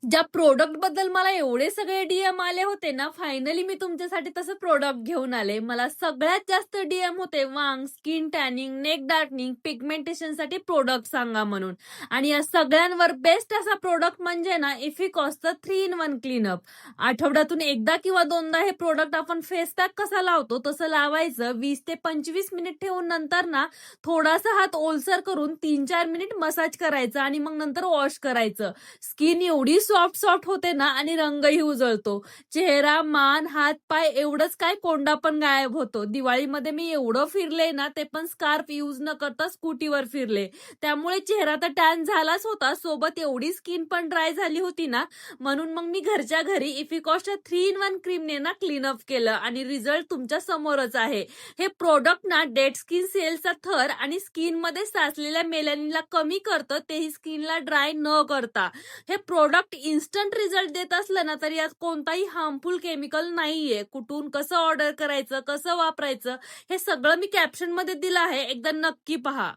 ज्या प्रॉडक्ट बद्दल मला एवढे सगळे डीएम आले होते ना, फायनली मी तुमच्यासाठी तसं प्रॉडक्ट घेऊन आले. मला सगळ्यात जास्त डीएम होते वांग, स्किन टॅनिंग, नेक डार्कनिंग, पिगमेंटेशनसाठी प्रॉडक्ट सांगा म्हणून. आणि या सगळ्यांवर बेस्ट असा प्रॉडक्ट म्हणजे ना, इफिकॉसचं 3 in 1 क्लीनअप. आठवड्यातून एकदा किंवा दोनदा हे प्रॉडक्ट आपण फेस पॅक कसा लावतो तसं लावायचं. 20 ते 25 मिनिट ठेवून नंतर ना, थोडासा हात ओलसर करून 3-4 मिनिट मसाज करायचा आणि मग नंतर वॉश करायचं. स्किन एवढी सॉफ्ट होते ना आणि रंगही उजळतो. चेहरा, मान, हात, पाय एवढंच काय कोंडा पण गायब होतो. दिवाळीमध्ये मी एवढं फिरले ना, ते पण स्कार्फ यूज न करता स्कूटीवर फिरले. त्यामुळे चेहरा तर टॅन झालाच होता, सोबत एवढी स्किन पण ड्राय झाली होती ना, म्हणून मग मी घरच्या घरी इफिकॉसच्या 3 in 1 क्रीमने ना क्लीनअप केलं आणि रिझल्ट तुमच्या समोरच आहे. हे प्रॉडक्ट ना डेड स्किन सेलचा थर आणि स्किनमध्ये साचलेल्या मेलॅनिनला कमी करतं, तेही स्किनला ड्राय न करता. हे प्रॉडक्ट इन्स्टंट रिझल्ट देत असलं ना, तर यात कोणताही हार्मफुल केमिकल नाहीये. कुठून कसं ऑर्डर करायचं, कसं वापरायचं, हे सगळं मी कॅप्शनमध्ये दिलं आहे. एकदा नक्की पहा.